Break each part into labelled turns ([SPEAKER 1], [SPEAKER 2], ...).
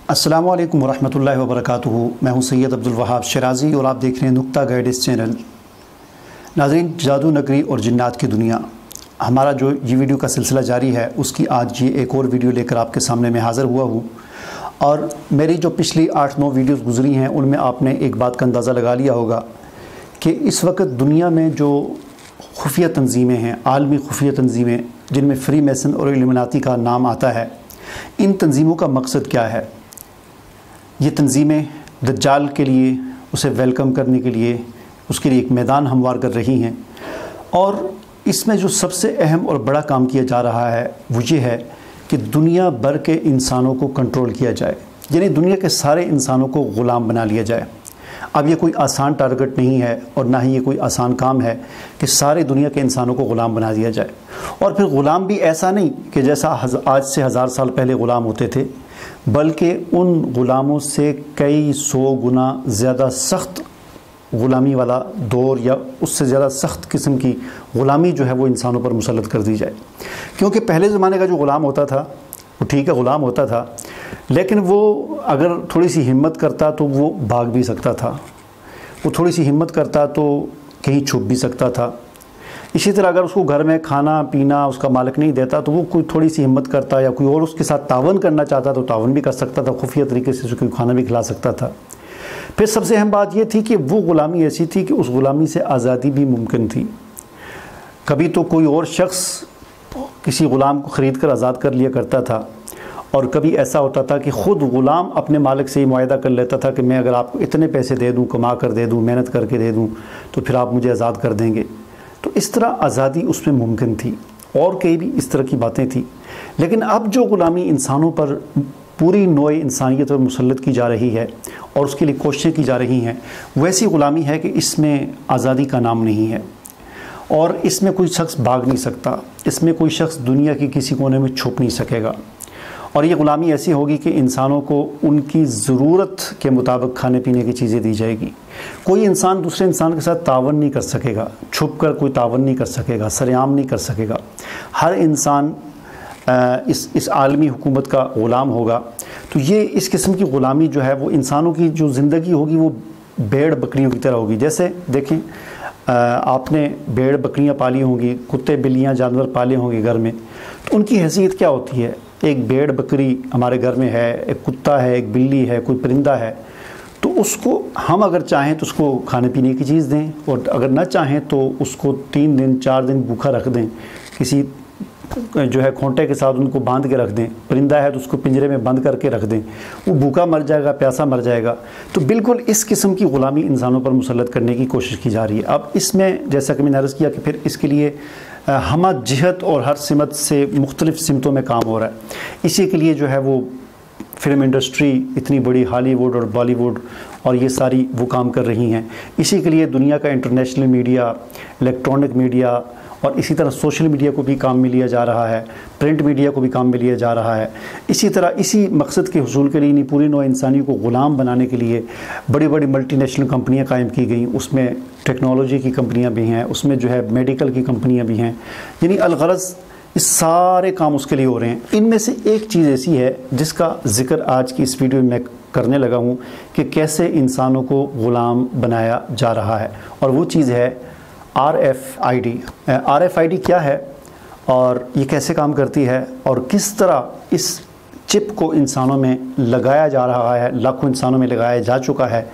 [SPEAKER 1] अस्सलामु अलैकुम वरहमतुल्लाहि वबरकातुहू। मैं हूं सैयद अब्दुल वहाब शराजी और आप देख रहे हैं नुक्ता गाइडेंस चैनल। नाज़रीन, जादू नगरी और जिन्नात की दुनिया, हमारा जो ये वीडियो का सिलसिला जारी है, उसकी आज ये एक और वीडियो लेकर आपके सामने मैं हाज़िर हुआ हूँ। और मेरी जो पिछली 8-9 वीडियोज़ गुजरी हैं, उनमें आपने एक बात का अंदाज़ा लगा लिया होगा कि इस वक्त दुनिया में जो खुफिया तंजीमें हैं, आलमी खुफिया तंजीमें, जिनमें फ्री मेसन और इल्यूमिनाती का नाम आता है, इन तंजीमों का मकसद क्या है? ये तंजीमें दज्जाल के लिए, उसे वेलकम करने के लिए, उसके लिए एक मैदान हमवार कर रही हैं। और इसमें जो सबसे अहम और बड़ा काम किया जा रहा है वो ये है कि दुनिया भर के इंसानों को कंट्रोल किया जाए, यानी दुनिया के सारे इंसानों को ग़ुलाम बना लिया जाए। अब ये कोई आसान टारगेट नहीं है और ना ही ये कोई आसान काम है कि सारे दुनिया के इंसानों को ग़ुलाम बना दिया जाए। और फिर ग़ुलाम भी ऐसा नहीं कि जैसा आज से 1000 साल पहले ग़ुलाम होते थे, बल्कि उन ग़ुलामों से कई 100 गुना ज़्यादा सख्त ग़ुलामी वाला दौर या उससे ज़्यादा सख्त किस्म की ग़ुलामी जो है वो इंसानों पर मुसल्लत कर दी जाए। क्योंकि पहले ज़माने का जो ग़ुलाम होता था वो ठीक है, ग़ुलाम होता था, लेकिन वो अगर थोड़ी सी हिम्मत करता तो वो भाग भी सकता था, वो थोड़ी सी हिम्मत करता तो कहीं छुप भी सकता था। इसी तरह अगर उसको घर में खाना पीना उसका मालिक नहीं देता तो वो कोई थोड़ी सी हिम्मत करता या कोई और उसके साथ तावन करना चाहता तो तावन भी कर सकता था, खुफिया तरीके से उसको खाना भी खिला सकता था। फिर सबसे अहम बात ये थी कि वो ग़ुलामी ऐसी थी कि उस ग़ुलामी से आज़ादी भी मुमकिन थी। कभी तो कोई और शख्स किसी ग़ुलाम को ख़रीद कर आज़ाद कर लिया करता था, और कभी ऐसा होता था कि ख़ुद ग़ुलाम अपने मालिक से ही मुआहदा कर लेता था कि मैं अगर आपको इतने पैसे दे दूँ, कमा कर दे दूँ, मेहनत करके दे दूँ, तो फिर आप मुझे आज़ाद कर देंगे। तो इस तरह आज़ादी उसमें मुमकिन थी, और कई भी इस तरह की बातें थी। लेकिन अब जो ग़ुलामी इंसानों पर, पूरी नौ इंसानियत पर मुसल्लत की जा रही है और उसके लिए कोशिशें की जा रही हैं, वैसी ग़ुलामी है कि इसमें आज़ादी का नाम नहीं है और इसमें कोई शख्स भाग नहीं सकता, इसमें कोई शख्स दुनिया के किसी कोने में छुप नहीं सकेगा। और ये ग़ुलामी ऐसी होगी कि इंसानों को उनकी ज़रूरत के मुताबिक खाने पीने की चीज़ें दी जाएगी। कोई इंसान दूसरे इंसान के साथ तावन नहीं कर सकेगा, छुप कर कोई तावन नहीं कर सकेगा, सरेआम नहीं कर सकेगा। हर इंसान इस आलमी हुकूमत का ग़ुलाम होगा। तो ये इस किस्म की ग़ुलामी जो है वो इंसानों की जो ज़िंदगी होगी वो भेड़ बकरियों की तरह होगी। जैसे देखें, आपने भेड़ बकरियां पाली होंगी, कुत्ते बिल्लियां जानवर पाले होंगे घर में, तो उनकी हैसियत क्या होती है? एक भेड़ बकरी हमारे घर में है, एक कुत्ता है, एक बिल्ली है, कोई परिंदा है, तो उसको हम अगर चाहें तो उसको खाने पीने की चीज़ दें, और अगर ना चाहें तो उसको 3 दिन 4 दिन भूखा रख दें, किसी जो है खोंटे के साथ उनको बांध के रख दें। परिंदा है तो उसको पिंजरे में बंद करके रख दें, वो भूखा मर जाएगा, प्यासा मर जाएगा। तो बिल्कुल इस किस्म की ग़ुलामी इंसानों पर मुसल्लत करने की कोशिश की जा रही है। अब इसमें जैसा कि मैंने अर्ज़ किया कि फिर इसके लिए हम जिहत और हर सिमत से मुख्तलिफ़ सिमतों में काम हो रहा है। इसी के लिए जो है वो फ़िल्म इंडस्ट्री इतनी बड़ी, हॉलीवुड और बॉलीवुड और ये सारी वो काम कर रही हैं। इसी के लिए दुनिया का इंटरनेशनल मीडिया, इलेक्ट्रॉनिक मीडिया और इसी तरह सोशल मीडिया को भी काम में लिया जा रहा है, प्रिंट मीडिया को भी काम में लिया जा रहा है। इसी तरह इसी मकसद के हुसूल के लिए नहीं, पूरी नौ इंसानी को ग़ुलाम बनाने के लिए बड़ी बड़ी मल्टीनेशनल कंपनियां कायम की गई। उसमें टेक्नोलॉजी की कंपनियां भी हैं, उसमें जो है मेडिकल की कंपनियां भी हैं, यानी अलगरज़ इस सारे काम उसके लिए हो रहे हैं। इनमें से एक चीज़ ऐसी है जिसका ज़िक्र आज की इस वीडियो में मैं करने लगा हूँ कि कैसे इंसानों को ग़ुलाम बनाया जा रहा है, और वो चीज़ है RFID। RFID क्या है और ये कैसे काम करती है और किस तरह इस चिप को इंसानों में लगाया जा रहा है, लाखों इंसानों में लगाया जा चुका है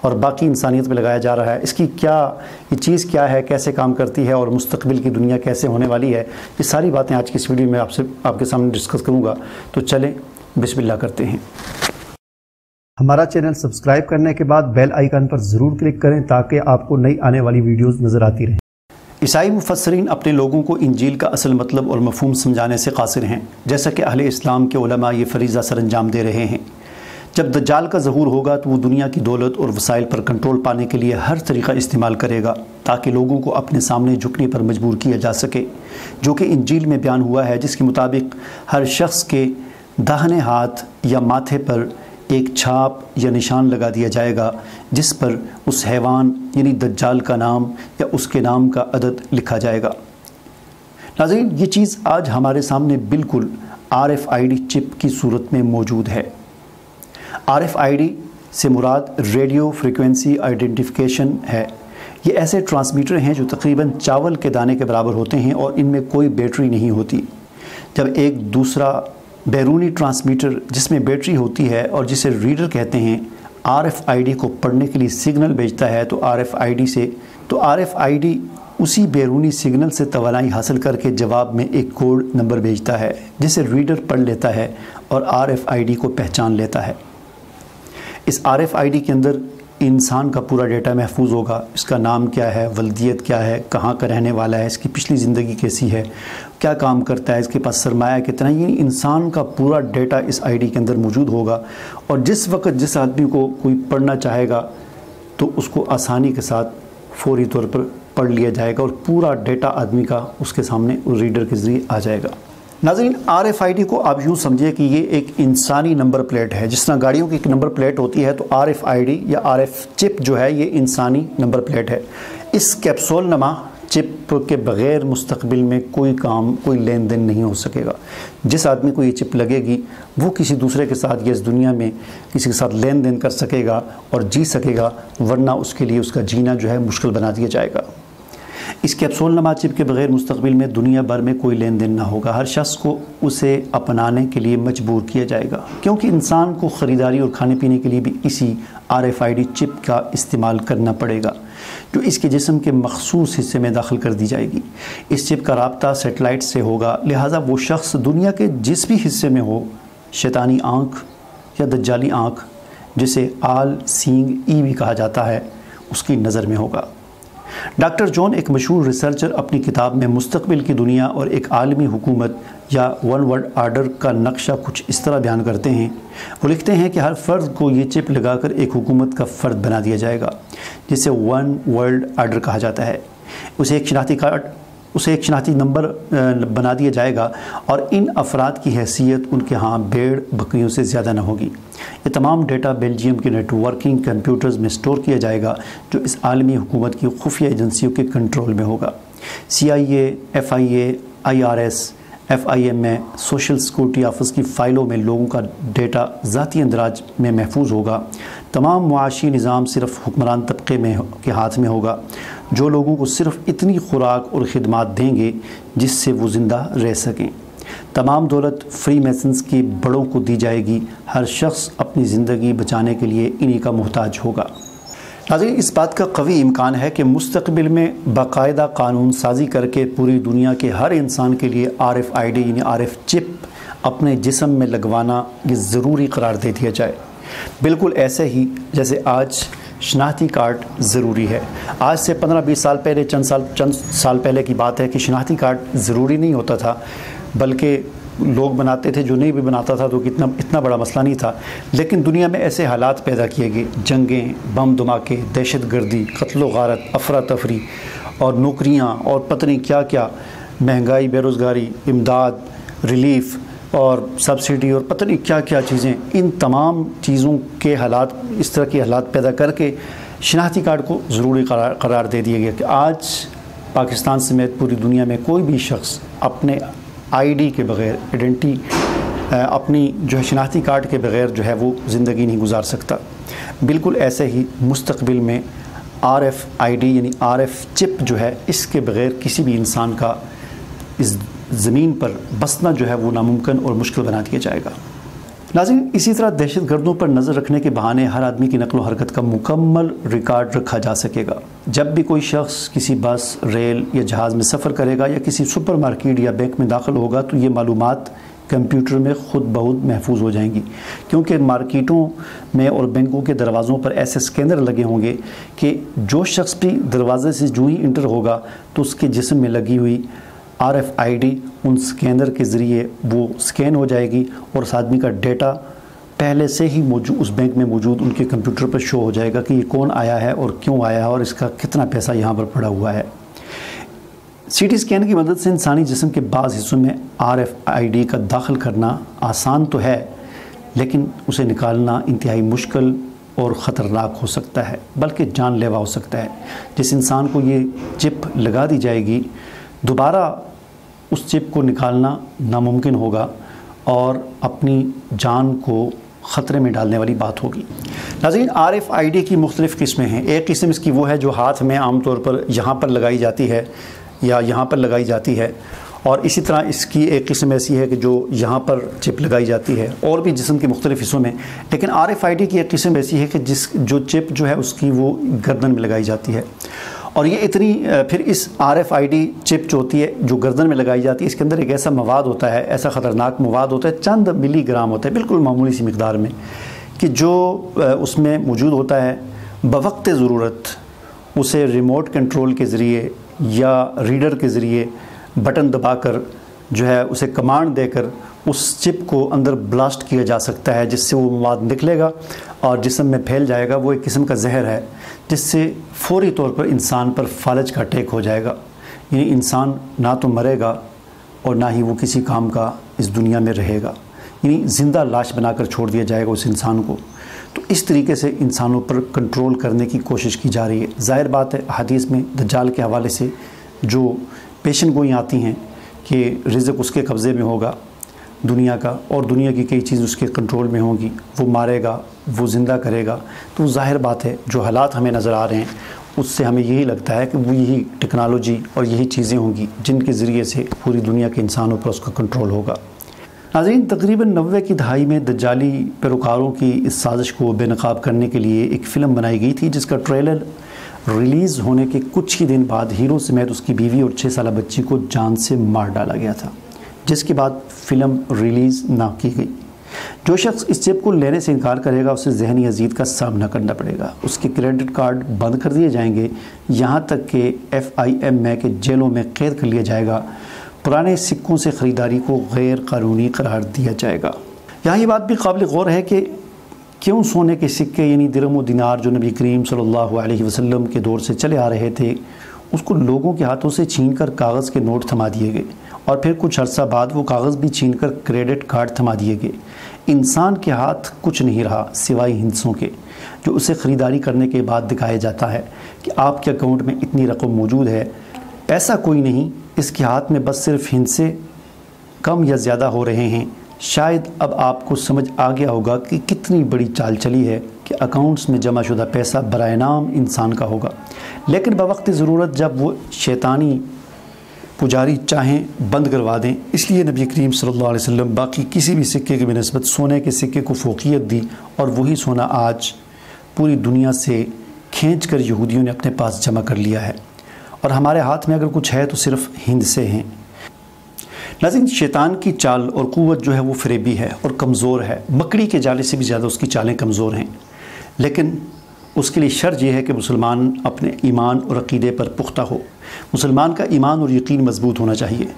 [SPEAKER 1] और बाकी इंसानियत में लगाया जा रहा है। इसकी क्या, ये चीज़ क्या है, कैसे काम करती है और मुस्तक़बिल की दुनिया कैसे होने वाली है, ये सारी बातें आज की इस वीडियो में आपके सामने डिस्कस करूँगा। तो चलें बिस्मिल्लाह करते हैं। हमारा चैनल सब्सक्राइब करने के बाद बेल आइकन पर ज़रूर क्लिक करें ताकि आपको नई आने वाली वीडियोस नज़र आती रहें। ईसाई मुफस्सरीन अपने लोगों को इंजील का असल मतलब और मफ़हूम समझाने से क़ासिर हैं, जैसा कि अहले इस्लाम के उलमा ये फ़रीज़ा सरअंजाम दे रहे हैं। जब दज्जाल का ज़हूर होगा तो वो दुनिया की दौलत और वसाइल पर कंट्रोल पाने के लिए हर तरीक़ा इस्तेमाल करेगा ताकि लोगों को अपने सामने झुकने पर मजबूर किया जा सके, जो कि इंजील में बयान हुआ है, जिसके मुताबिक हर शख्स के दाहिने हाथ या माथे पर एक छाप या निशान लगा दिया जाएगा जिस पर उस हैवान यानी दज्जाल का नाम या उसके नाम का अदद लिखा जाएगा। नाज़रीन, ये चीज़ आज हमारे सामने बिल्कुल RFID चिप की सूरत में मौजूद है। RFID سے مراد ریڈیو فریکوینسی آئیڈینٹیفیکیشن ہے۔ یہ ایسے ٹرانسمیٹر ہیں جو تقریباً چاول کے دانے کے برابر ہوتے ہیں اور ان میں کوئی بیٹری نہیں ہوتی۔ جب ایک دوسرا بیرونی ٹرانسمیٹر جس میں بیٹری ہوتی ہے اور جسے ریڈر کہتے ہیں RFID کو پڑھنے کے لیے سگنل بھیجتا ہے تو RFID اسی بیرونی سگنل سے توانائی حاصل کر کے جواب میں ایک کوڈ نمبر بھیجتا ہے جسے ریڈر پڑھ لیتا ہے اور RFID کو پہچان لیتا ہے۔ اس RFID کے اندر انسان کا پورا ڈیٹا محفوظ ہوگا، اس کا نام کیا ہے، ولدیت کیا ہے، کہاں کا رہنے والا ہے، اس کی پچھلی زندگی کیسی ہے، کیا کام کرتا ہے، اس کے پاس سرمایہ کتنا ہے، یعنی انسان کا پورا ڈیٹا اس ID کے اندر موجود ہوگا۔ اور جس وقت جس آدمی کو کوئی پڑھنا چاہے گا تو اس کو آسانی کے ساتھ فوری طور پر پڑھ لیا جائے گا اور پورا ڈیٹا آدمی کا اس کے سامنے ریڈر کے ذریعے آ جائے گا۔ ناظرین، RFID کو آپ یوں سمجھے کہ یہ ایک انسانی نمبر پلیٹ ہے، جس طرح گاڑیوں کی ایک نمبر پلیٹ ہوتی ہے تو RFID یا RF چپ جو ہے یہ انسانی نمبر پلیٹ ہے۔ اس کیپسول نما چپ کے بغیر مستقبل میں کوئی لین دین نہیں ہو سکے گا۔ جس آدمی کو یہ چپ لگے گی وہ کسی دوسرے کے ساتھ یا اس دنیا میں کسی کے ساتھ لین دین کر سکے گا اور جی سکے گا، ورنہ اس کے لیے اس کا جینا جو ہے مشکل بنا دیا جائے گا۔ اس کیپسول نما چپ کے بغیر مستقبل میں دنیا بھر میں کوئی لین دین نہ ہوگا۔ ہر شخص کو اسے اپنانے کے لیے مجبور کیا جائے گا، کیونکہ انسان کو خریداری اور کھانے پینے کے لیے بھی اسی RFID چپ کا استعمال کرنا پڑے گا، جو اس کے جسم کے مخصوص حصے میں داخل کر دی جائے گی۔ اس چپ کا رابطہ سیٹلائٹ سے ہوگا، لہٰذا وہ شخص دنیا کے جس بھی حصے میں ہو، شیطانی آنکھ یا دجالی آنکھ جسے آل سینگ ای بھی کہا جاتا ہے، اس کی نظر میں ہوگا۔ ڈاکٹر جون، ایک مشہور ریسرچر، اپنی کتاب میں مستقبل کی دنیا اور ایک عالمی حکومت یا ون ورلڈ آرڈر کا نقشہ کچھ اس طرح بیان کرتے ہیں۔ وہ لکھتے ہیں کہ ہر فرد کو یہ چپ لگا کر ایک حکومت کا فرد بنا دیا جائے گا، جسے ون ورلڈ آرڈر کہا جاتا ہے۔ اسے ایک شناختی نمبر بنا دیا جائے گا اور ان افراد کی حیثیت ان کے ہاں بھیڑ بکریوں سے زیادہ نہ ہوگی۔ یہ تمام ڈیٹا بیلجیم کے نیٹ ورکنگ کمپیوٹرز میں سٹور کیا جائے گا، جو اس عالمی حکومت کی خفیہ ایجنسیوں کے کنٹرول میں ہوگا۔ CIA، FIA، IRS، FIMA، social security office کی فائلوں میں لوگوں کا ڈیٹا ذاتی اندراج میں محفوظ ہوگا۔ تمام معاشی نظام صرف حکمران طبقے کے ہاتھ میں ہوگا، جو لوگوں کو صرف اتنی خوراک اور خدمات دیں گے جس سے وہ زندہ رہ سکیں۔ تمام دولت فری میسنز کے بڑوں کو دی جائے گی۔ ہر شخص اپنی زندگی بچانے کے لیے انہی کا محتاج ہوگا۔ ناظرین، اس بات کا قوی امکان ہے کہ مستقبل میں باقاعدہ قانون سازی کر کے پوری دنیا کے ہر انسان کے لیے RFID یعنی RF چپ اپنے جسم میں لگوانا یہ ضروری قرار دے دیا جائے، بالکل ایسے ہی جیسے آج شناختی کارڈ ضروری ہے۔ آج سے 15-20 سال پہلے چند سال پہلے کی بات ہے کہ شناختی کارڈ ضروری نہیں ہوتا تھا، بلکہ لوگ بناتے تھے، جو نہیں بھی بناتا تھا تو اتنا بڑا مسئلہ نہیں تھا۔ لیکن دنیا میں ایسے حالات پیدا کیے گئے، جنگیں، بم دھماکے، دہشت گردی، قتل و غارت، افراتفری اور نوکریاں اور پتہ نہیں کیا کیا، مہنگائی، بے روزگاری، امداد، ریلیف اور سبسڈی اور پتہ نہیں کیا کیا چیزیں، ان تمام چیزوں کے حالات، اس طرح کے حالات پیدا کر کے شناختی کارڈ کو ضروری قرار دے دیا گیا کہ آج پاکستان سمیت پوری دنیا میں کوئی بھی شخص اپنے ID کے بغیر، اپنی جو ہے شناختی کارڈ کے بغیر جو ہے وہ زندگی نہیں گزار سکتا۔ بالکل ایسے ہی مستقبل میں RFID یعنی RF چپ جو ہے، اس کے بغیر کسی بھی انسان کا اس زمین پر بسنا جو ہے وہ ناممکن اور مشکل بنا دیا جائے گا۔ ناظرین، اسی طرح دہشت گردوں پر نظر رکھنے کے بہانے ہر آدمی کی نقل و حرکت کا مکمل ریکارڈ رکھا جا سکے گا۔ جب بھی کوئی شخص کسی بس، ریل یا جہاز میں سفر کرے گا یا کسی سپر مارکیٹ یا بینک میں داخل ہوگا تو یہ معلومات کمپیوٹر میں خود بخود محفوظ ہو جائیں گی، کیونکہ مارکیٹوں میں اور بینکوں کے دروازوں پر ایسے سکینر لگے ہوں گے کہ جو شخص بھی دروازے سے جو ہی انٹر ہوگا تو اس کے جسم میں لگی ہوئی RFID ان سکینر کے ذریعے وہ سکین ہو جائے گی اور اس آدمی کا ڈیٹا پہلے سے ہی موجود اس بینک میں موجود ان کے کمپیوٹر پر شو ہو جائے گا کہ یہ کون آیا ہے اور کیوں آیا ہے اور اس کا کتنا پیسہ یہاں پر پڑا ہوا ہے۔ CT اسکین کی مدد سے انسانی جسم کے بعض حصوں میں RFID کا داخل کرنا آسان تو ہے، لیکن اسے نکالنا انتہائی مشکل اور خطرناک ہو سکتا ہے، بلکہ جان لیوا ہو سکتا ہے۔ جس انسان کو یہ چپ لگا دی جائے گی، دوبارہ اس چپ کو نکالنا ناممکن ہوگا اور اپنی جان کو ख़तरे में डालने वाली बात होगी। नाज़रीन, RFID की मुख्तलिफ़ किस्में हैं। एक किस्म इसकी वो है जो हाथ में आम तौर पर यहाँ पर लगाई जाती है या यहाँ पर लगाई जाती है, और इसी तरह इसकी एक किस्म ऐसी है कि जो यहाँ पर चिप लगाई जाती है, और भी जिस्म के मुख्तलिफ़ हिस्सों में। लेकिन RFID की एक किस्म ऐसी है कि जो चिप जो है उसकी वो गर्दन में लगाई जाती है। और ये इतनी फिर इस RFID चिप जो होती है जो गर्दन में लगाई जाती है, इसके अंदर एक ऐसा मवाद होता है, ऐसा ख़तरनाक मवाद होता है, चंद मिलीग्राम होता है, बिल्कुल मामूली सी मिकदार में, कि जो उसमें मौजूद होता है बवक्त ज़रूरत उसे रिमोट कंट्रोल के ज़रिए या रीडर के ज़रिए बटन दबाकर जो है उसे कमांड देकर उस चिप को अंदर ब्लास्ट किया जा सकता है, जिससे वो मवाद निकलेगा और जिस्म में फैल जाएगा। वो एक किस्म का जहर है जिससे फौरी तौर पर इंसान पर फालज का अटैक हो जाएगा, यानी इंसान ना तो मरेगा और ना ही वो किसी काम का इस दुनिया में रहेगा, यानी ज़िंदा लाश बनाकर छोड़ दिया जाएगा उस इंसान को। तो इस तरीके से इंसानों पर कंट्रोल करने की कोशिश की जा रही है। ज़ाहिर बात है, हदीस में दज्जाल के हवाले से जो पेशन गोई आती हैं कि रिज़्क़ उसके कब्ज़े में होगा दुनिया का, और दुनिया की कई चीज़ उसके कंट्रोल में होंगी, वो मारेगा, वो ज़िंदा करेगा। तो ज़ाहिर बात है जो हालात हमें नज़र आ रहे हैं उससे हमें यही लगता है कि वो यही टेक्नोलॉजी और यही चीज़ें होंगी जिनके ज़रिए से पूरी दुनिया के इंसानों पर उसका कंट्रोल होगा। नाज़रीन, तकरीबन 90 की दहाई में दज्जाली पैरोकारों की इस साजिश को बेनकाब करने के लिए एक फ़िल्म बनाई गई थी, जिसका ट्रेलर रिलीज़ होने के कुछ ही दिन बाद हीरो समेत उसकी बीवी और 6 साल बच्ची को जान से मार डाला गया था, जिसके बाद फ़िल्म रिलीज़ ना की गई। जो शख्स इस चिप को लेने से इनकार करेगा उसे ज़हनी अज़ीद का सामना करना पड़ेगा, उसके क्रेडिट कार्ड बंद कर दिए जाएंगे, यहाँ तक कि FIM में के जेलों में कैद कर लिया जाएगा, पुराने सिक्कों से ख़रीदारी को गैर कानूनी करार दिया जाएगा। यहाँ ये बात भी काबिल गौर है कि क्यों सोने के सिक्के यानी दिरहम व दिनार जो नबी करीम सल्लल्लाहु अलैहि वसल्लम के दौर से चले आ रहे थे उसको लोगों के हाथों से छीनकर कागज़ के नोट थमा दिए गए, और फिर कुछ अर्सा बाद वो कागज़ भी छीनकर क्रेडिट कार्ड थमा दिए गए। इंसान के हाथ कुछ नहीं रहा सिवाय हिंसों के, जो उसे ख़रीदारी करने के बाद दिखाया जाता है कि आपके अकाउंट में इतनी रकम मौजूद है। पैसा कोई नहीं, इसके हाथ में बस सिर्फ हिंसे कम या ज़्यादा हो रहे हैं। शायद अब आपको समझ आ गया होगा कि कितनी बड़ी चाल चली है कि अकाउंट्स में जमा शुदा पैसा बराए नाम इंसान का होगा, लेकिन बवक्त ज़रूरत जब वो शैतानी पुजारी चाहें बंद करवा दें। इसलिए नबी करीम सल्लल्लाहु अलैहि वसल्लम बाकी किसी भी सिक्के की बनिस्बत सोने के सिक्के को फ़ोक़ियत दी, और वही सोना आज पूरी दुनिया से खींच कर यहूदियों ने अपने पास जमा कर लिया है, और हमारे हाथ में अगर कुछ है तो सिर्फ हिंद से हैं। नाज़रीन, शैतान की चाल और क़ुव्वत जो है वो फ़रेबी है और कमज़ोर है, मकड़ी के जाले से भी ज़्यादा उसकी चालें कमज़ोर हैं। लेकिन उसके लिए शर्त यह है कि मुसलमान अपने ईमान और अक़ीदे पर पुख्ता हो, मुसलमान का ईमान और यकीन मज़बूत होना चाहिए।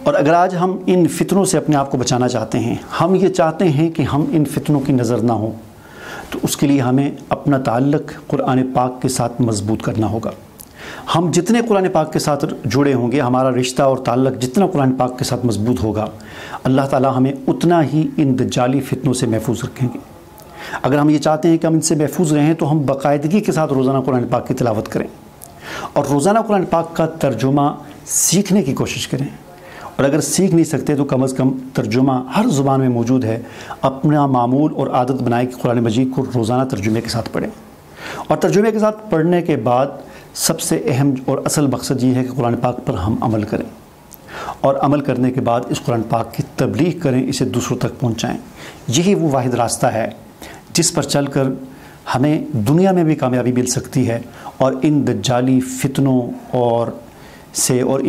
[SPEAKER 1] और अगर आज हम इन फितनों से अपने आप को बचाना चाहते हैं, हम ये चाहते हैं कि हम इन फितनों की नज़र ना हो, तो उसके लिए हमें अपना ताल्लुक़ कुरान पाक के साथ मज़बूत करना होगा। हम जितने कुरान पाक के साथ जुड़े होंगे, हमारा रिश्ता और ताल्लुक़ जितना कुरान पाक के साथ मज़बूत होगा, अल्लाह ताला हमें उतना ही इन दज्जाली फितनों से महफूज रखेंगे। अगर हम ये चाहते हैं कि हम इनसे महफूज रहें तो हम बाकायदगी के साथ रोज़ाना कुरान पाक की तिलावत करें और रोज़ाना कुरान पाक का तर्जुमा सीखने की कोशिश करें। और अगर सीख नहीं सकते तो कम अज़ कम तर्जुमा हर ज़ुबान में मौजूद है, अपना मामूल और आदत बनाए कि कुरान मजीद को रोज़ाना तर्जुमे के साथ पढ़ें। और तर्जुमे के साथ पढ़ने के बाद सबसे अहम और असल मकसद ये है कि कुरान पाक पर हम अमल करें, और अमल करने के बाद इस कुरान पाक की तबलीग करें, इसे दूसरों तक पहुँचाएँ। यही वो वाहिद रास्ता है जिस पर चलकर हमें दुनिया में भी कामयाबी मिल सकती है, और इन दज्जाली फितनों और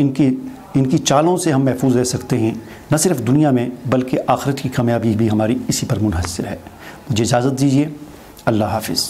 [SPEAKER 1] इनकी चालों से हम महफूज रह सकते हैं, न सिर्फ दुनिया में बल्कि आखिरत की कामयाबी भी हमारी इसी पर मुनहसर है। मुझे इजाज़त दीजिए। अल्लाह हाफ़िज़।